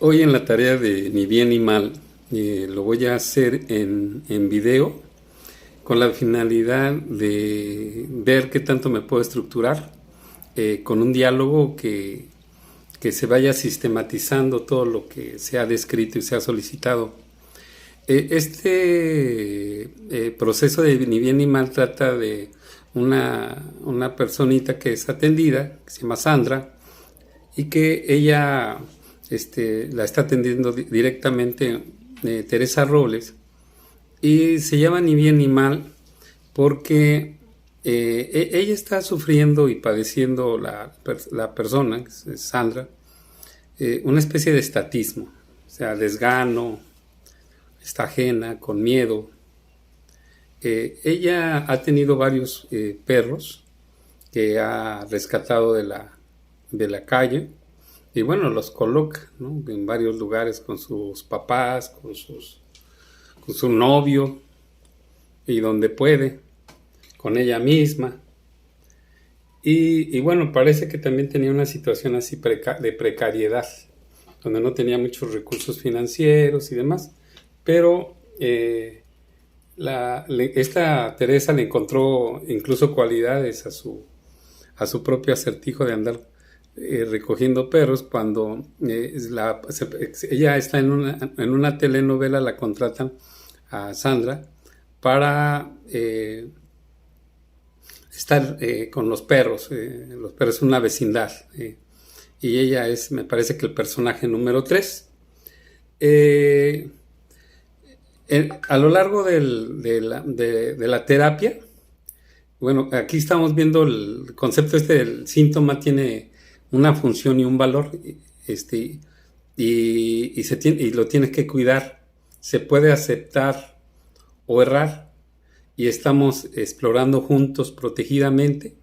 Hoy en la tarea de Ni bien ni mal, lo voy a hacer en video con la finalidad de ver qué tanto me puedo estructurar con un diálogo que se vaya sistematizando todo lo que se ha descrito y se ha solicitado. Este proceso de Ni bien ni mal trata de una personita que es atendida, que se llama Sandra, y que ella la está atendiendo directamente Teresa Robles, y se llama Ni bien ni mal porque ella está sufriendo y padeciendo la persona, Sandra, una especie de estatismo, o sea, desgano, está ajena, con miedo. Ella ha tenido varios perros que ha rescatado de la calle, y bueno, los coloca, ¿no?, en varios lugares con sus papás, con su novio, y donde puede, con ella misma. Y bueno, parece que también tenía una situación así de precariedad, donde no tenía muchos recursos financieros y demás, pero esta Teresa le encontró incluso cualidades a su propio acertijo de andar recogiendo perros. Cuando ella está en una telenovela, la contratan a Sandra para estar con los perros. Los perros son una vecindad, y ella es, me parece que el personaje número 3. A lo largo de la terapia, bueno, aquí estamos viendo el concepto del síntoma tiene una función y un valor, y lo tienes que cuidar. Se puede aceptar o errar, y estamos explorando juntos protegidamente.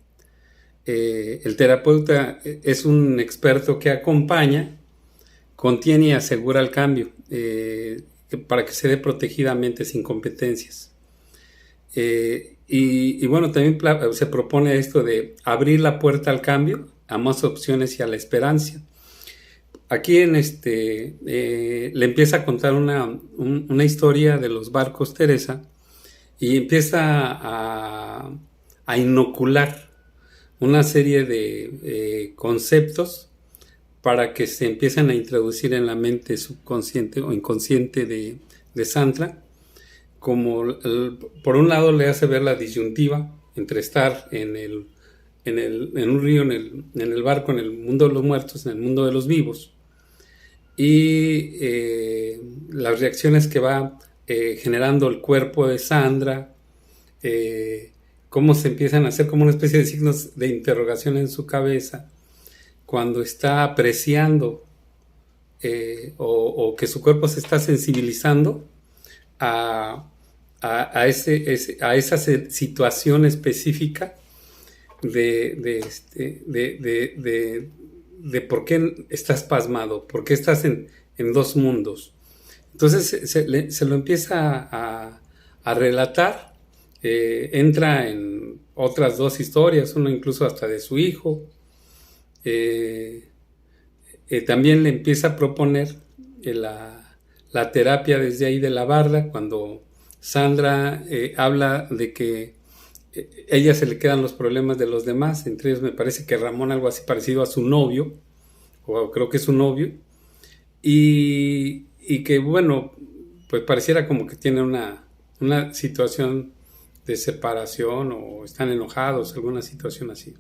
El terapeuta es un experto que acompaña, contiene y asegura el cambio, para que se dé protegidamente, sin competencias. Y bueno, también se propone esto de abrir la puerta al cambio, a más opciones y a la esperanza. Aquí le empieza a contar una historia de los barcos Teresa, y empieza a inocular una serie de conceptos para que se empiecen a introducir en la mente subconsciente o inconsciente de Sandra. Como por un lado le hace ver la disyuntiva entre estar en un río, en el barco, en el mundo de los muertos, en el mundo de los vivos, y las reacciones que va generando el cuerpo de Sandra, cómo se empiezan a hacer como una especie de signos de interrogación en su cabeza cuando está apreciando o que su cuerpo se está sensibilizando a esa situación específica de por qué estás pasmado, por qué estás en dos mundos. Entonces se lo empieza a relatar, entra en otras dos historias, una incluso hasta de su hijo. También le empieza a proponer la terapia desde ahí de la barda, cuando Sandra habla de que ella se le quedan los problemas de los demás, entre ellos me parece que Ramón, algo así parecido a su novio, o creo que es su novio, y que bueno, pues pareciera como que tiene una situación de separación, o están enojados, alguna situación así.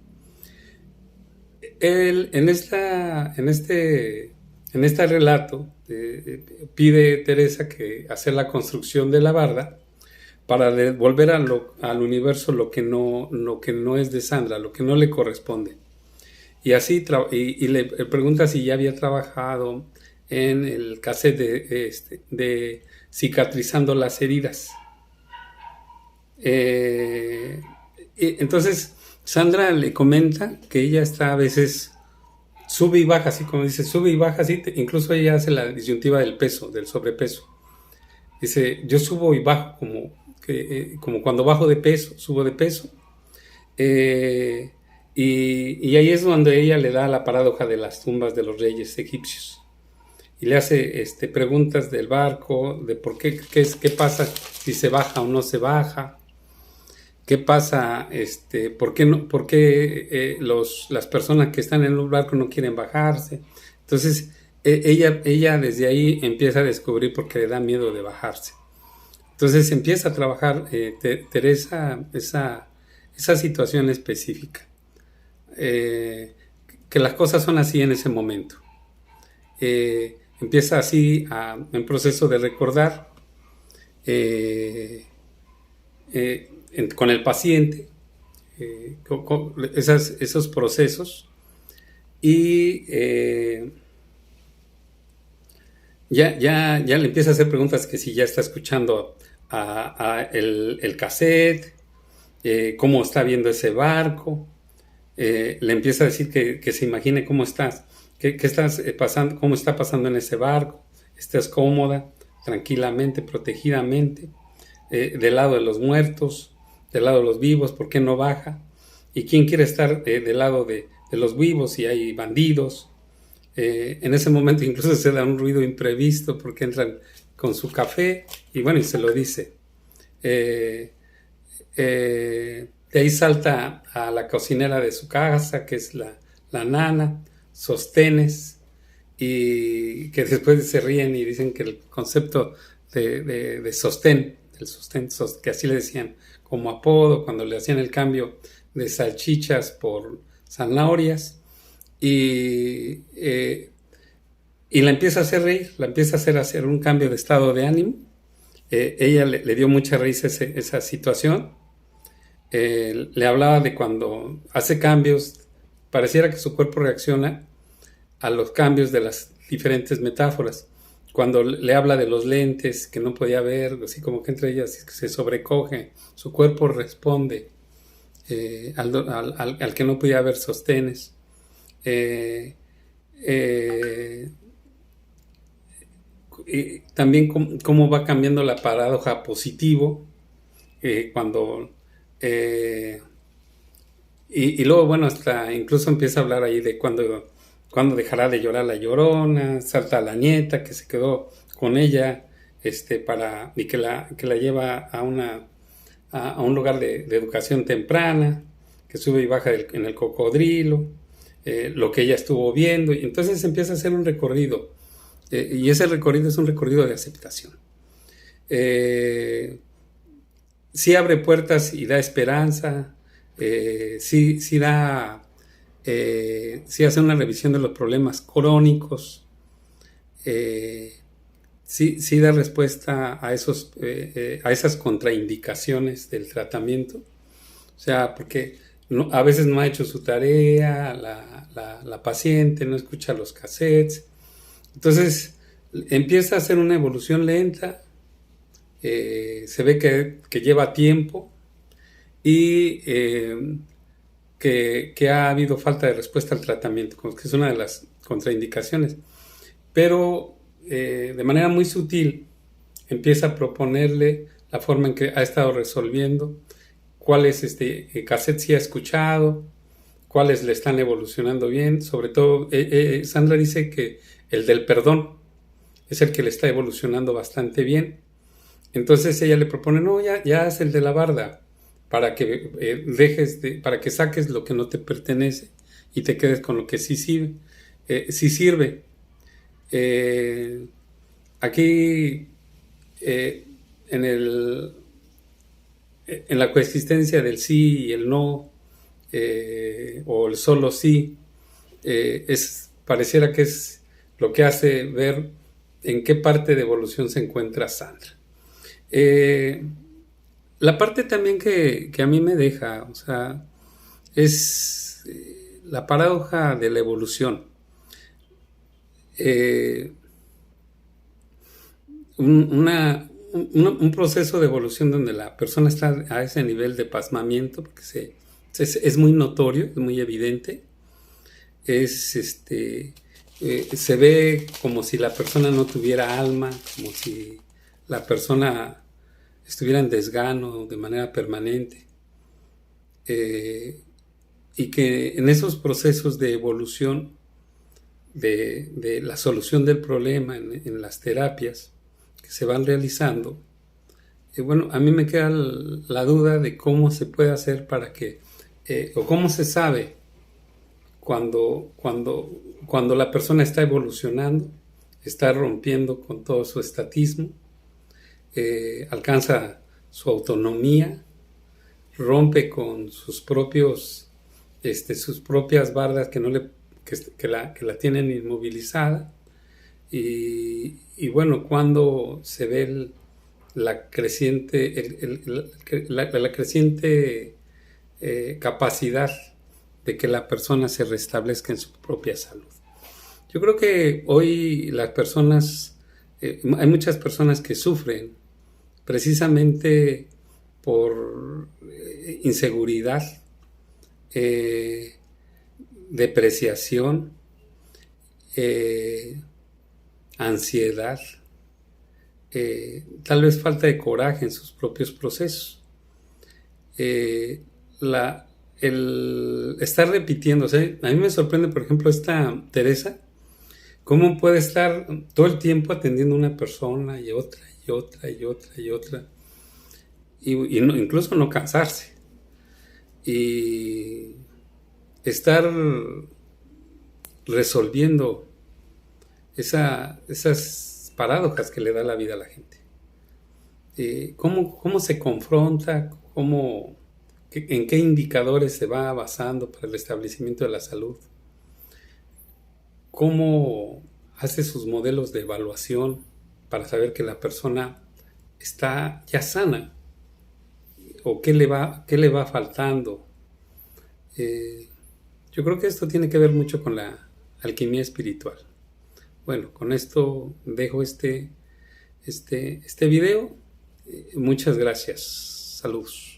Él, en este relato, pide Teresa que hacer la construcción de la barda para devolver al universo lo que no es de Sandra, lo que no le corresponde. Y así y le pregunta si ya había trabajado en el cassette de cicatrizando las heridas. Entonces Sandra le comenta que ella está a veces sube y baja, así como dice, sube y baja, así, incluso ella hace la disyuntiva del peso, del sobrepeso. Dice, yo subo y bajo, como cuando bajo de peso, subo de peso. Y ahí es donde ella le da la paradoja de las tumbas de los reyes egipcios. y le hace preguntas del barco, de por qué pasa si se baja o no se baja, qué pasa, por qué, no, por qué las personas que están en el barco no quieren bajarse. Entonces, ella desde ahí empieza a descubrir por qué le da miedo de bajarse. Entonces empieza a trabajar Teresa esa situación específica. Que las cosas son así en ese momento. Empieza así en proceso de recordar con el paciente esos procesos y ya le empieza a hacer preguntas que si ya está escuchando el cassette, cómo está viendo ese barco, le empieza a decir que se imagine cómo estás, qué estás pasando, cómo está pasando en ese barco, estás cómoda, tranquilamente, protegidamente, del lado de los muertos, del lado de los vivos, ¿por qué no baja? ¿Y quién quiere estar del lado de los vivos si hay bandidos? En ese momento incluso se da un ruido imprevisto porque entran con su café y bueno, y se lo dice. De ahí salta a la cocinera de su casa, que es la nana, Sostenes, y que después se ríen y dicen que el concepto de sostén, el sostén, que así le decían como apodo cuando le hacían el cambio de salchichas por zanahorias, y la empieza a hacer reír, la empieza a hacer un cambio de estado de ánimo. Ella le dio mucha risa esa situación. Le hablaba de cuando hace cambios, pareciera que su cuerpo reacciona a los cambios de las diferentes metáforas. Cuando le habla de los lentes que no podía ver, así como que entre ellas se sobrecoge, su cuerpo responde al que no podía ver Sostenes. Y también cómo va cambiando la paradoja positivo cuando y luego bueno, hasta incluso empieza a hablar ahí de cuando dejará de llorar la llorona, salta a la nieta que se quedó con ella y que la lleva a un lugar de educación temprana, que sube y baja en el cocodrilo, lo que ella estuvo viendo, y entonces empieza a hacer un recorrido, y ese recorrido es un recorrido de aceptación. Sí abre puertas y da esperanza, sí hace una revisión de los problemas crónicos, sí da respuesta a esas contraindicaciones del tratamiento. O sea, porque a veces no ha hecho su tarea, la paciente no escucha los cassettes. Entonces empieza a hacer una evolución lenta, se ve que lleva tiempo y que ha habido falta de respuesta al tratamiento, que es una de las contraindicaciones. Pero de manera muy sutil empieza a proponerle la forma en que ha estado resolviendo, cuáles cassettes sí ha escuchado, cuáles le están evolucionando bien. Sobre todo, Sandra dice que el del perdón es el que le está evolucionando bastante bien. Entonces ella le propone, no, ya haz el de la barda, para que para que saques lo que no te pertenece y te quedes con lo que sí sirve. Aquí en la coexistencia del sí y el no, o el solo sí, pareciera que es lo que hace ver en qué parte de evolución se encuentra Sandra. La parte también que a mí me deja, o sea, es la paradoja de la evolución. Un proceso de evolución donde la persona está a ese nivel de pasmamiento, porque es muy notorio, es muy evidente, se ve como si la persona no tuviera alma, como si la persona estuviera en desgano de manera permanente, y que en esos procesos de evolución de la solución del problema en las terapias que se van realizando. Bueno, a mí me queda la duda de cómo se puede hacer para que, o cómo se sabe cuando la persona está evolucionando, está rompiendo con todo su estatismo, alcanza su autonomía, rompe con sus propias bardas que la tienen inmovilizada, y bueno, cuando se ve la creciente capacidad de que la persona se restablezca en su propia salud. Yo creo que hoy las personas, hay muchas personas que sufren precisamente por inseguridad, depreciación, ansiedad, tal vez falta de coraje en sus propios procesos. El estar repitiendo, a mí me sorprende, por ejemplo, esta Teresa, cómo puede estar todo el tiempo atendiendo a una persona y otra y otra y otra y otra, y no, incluso no cansarse, y estar resolviendo esas paradojas que le da la vida a la gente. ¿Cómo se confronta? ¿En qué indicadores se va basando para el establecimiento de la salud? ¿Cómo hace sus modelos de evaluación para saber que la persona está ya sana? ¿O qué le va faltando? Yo creo que esto tiene que ver mucho con la alquimia espiritual. Bueno, con esto dejo este video. Muchas gracias. Saludos.